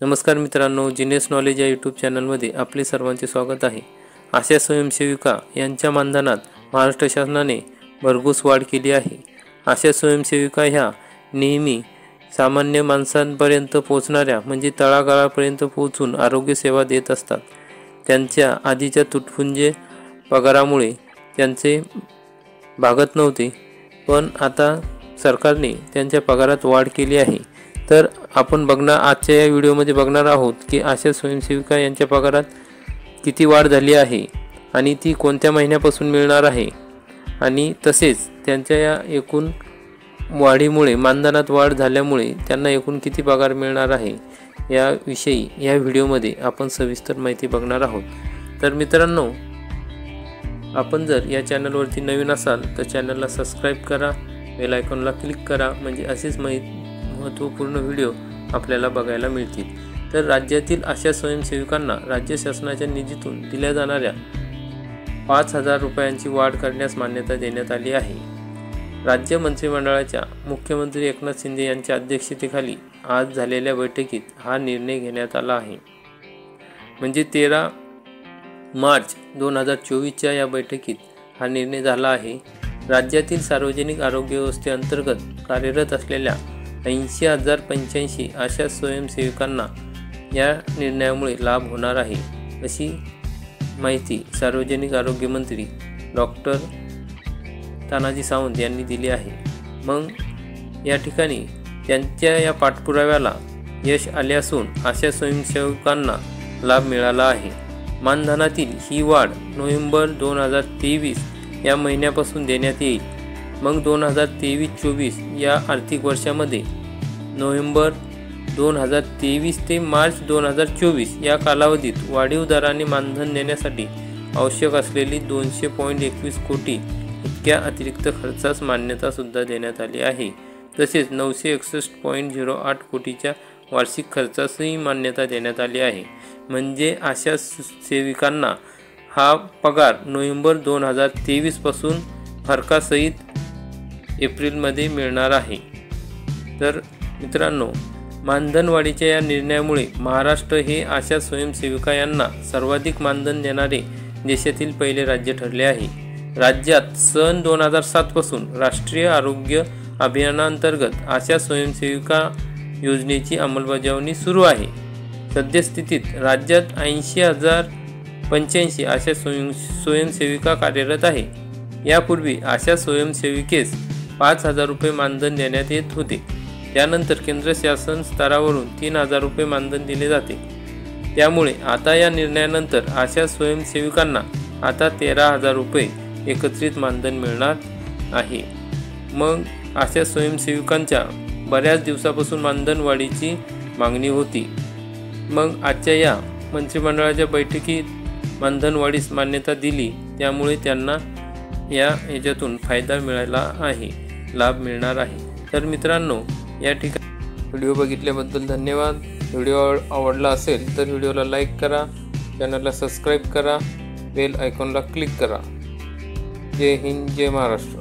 नमस्कार मित्रांनो, genius knowledge या यूट्यूब चॅनलमध्ये आपले सर्वांचे स्वागत आहे। आशा स्वयंसेविका यांच्या मानधनात महाराष्ट्र शासनाने भरघोस वाढ केली आहे। आशा स्वयंसेविका ह्या नेहमी सामान्य माणसांपर्यंत पोहोचणाऱ्या म्हणजे तळागाळापर्यंत पोहोचून आरोग्य सेवा देत असतात। त्यांच्या आधीच्या तुटपुंजे पगारामुळे त्यांचे भागत नव्हते, पण आता सरकारने त्यांच्या पगारात वाढ केली आहे। तर आपण आजच्या या व्हिडिओमध्ये बघणार आहोत की आशा स्वयंसेविका यांच्या पगारात किती वाढ झाली आहे आणि ती कोणत्या महिन्यापासून मिळणार आहे आणि तसेच त्यांच्या या एकूण वाढीमुळे मानधनात वाढ झाल्यामुळे त्यांना एकूण किती पगार मिळणार आहे याविषयी या व्हिडिओमध्ये आपण सविस्तर माहिती बघणार आहोत। तर मित्रांनो, आपण जर या चॅनलवरती नवीन असाल तर चॅनलला सबस्क्राईब करा, बेल आयकॉनला क्लिक करा, म्हणजे असेच महत्त्वपूर्ण व्हिडिओ आपल्याला बघायला मिळतील। तर राज्यातील आशा स्वयंसेविकांना राज्य शासनाच्या निधीतून दिल्या जाणाऱ्या 5,000 रुपयांची वाढ करण्यास मान्यता देण्यात आली आहे। राज्य मंत्रिमंडळाच्या मुख्यमंत्री एकनाथ शिंदे यांच्या अध्यक्षतेखाली आज झालेल्या बैठकीत हा निर्णय घेण्यात आला आहे। म्हणजे 13 मार्च 2024च्या या बैठकीत हा निर्णय झाला आहे। राज्यातील सार्वजनिक आरोग्य व्यवस्थेअंतर्गत कार्यरत असलेल्या 80,085 आशा स्वयंसेविकांना या निर्णयामुळे लाभ होणार आहे, अशी माहिती सार्वजनिक आरोग्य मंत्री डॉक्टर तानाजी सावंत यांनी दिली आहे। मग या ठिकाणी त्यांच्या या पाठपुराव्याला यश आले असून आशा स्वयंसेवकांना लाभ मिळाला आहे। मानधनातील ही वाढ नोव्हेंबर 2023 या महिन्यापासून देण्यात येईल। मग 2023-24 या आर्थिक वर्षामध्ये नोव्हेंबर 2023 ते मार्च 2024 या कालावधीत वाढीव दराने मानधन देण्यासाठी आवश्यक असलेली 200.21 कोटी इतक्या अतिरिक्त खर्चास मान्यता सुद्धा देण्यात आली आहे। तसेच 961.08 कोटीच्या वार्षिक खर्चासही मान्यता देण्यात आली आहे। म्हणजे आशा सेविकांना हा पगार नोव्हेंबर 2023 पासून फरकासहित एप्रिलमध्ये मिळणार आहे। तर मित्रांनो, मानधन वाढीच्या या निर्णयामुळे महाराष्ट्र हे आशा स्वयंसेविका यांना सर्वाधिक मानधन देणारे देशातील पहिले राज्य ठरले आहे। राज्यात सन 2007 पासून राष्ट्रीय आरोग्य अभियानांतर्गत आशा स्वयंसेविका योजनेची अंमलबजावणी सुरू आहे। सद्यस्थितीत राज्यात 80,085 आशा स्वयंसेविका कार्यरत आहे। यापूर्वी आशा स्वयंसेविकेस 5,000 रुपये मानधन देण्यात येत होते। त्यानंतर केंद्र शासन स्तरावरून 3,000 रुपये मानधन दिले जाते। त्यामुळे आता या निर्णयानंतर आशा स्वयंसेविकांना आता 13,000 रुपये एकत्रित मानधन मिळणार आहे। मग आशा स्वयंसेविकांच्या बऱ्याच दिवसापासून मानधन वाढीची मागणी होती। मग आजच्या या मंत्रिमंडळाच्या बैठकीत मानधन वाढीस मान्यता दिली, त्यामुळे त्यांना याच्यातून फायदा मिळाला आहे, लाभ मिळणार आहे। तर मित्रांनो, या ठिकाणी व्हिडिओ बघितल्याबद्दल धन्यवाद। व्हिडिओ आवडला असेल तर व्हिडिओला लाईक करा, चॅनलला सबस्क्राईब करा, बेल आयकॉनला क्लिक करा। जय हिंद, जय महाराष्ट्र।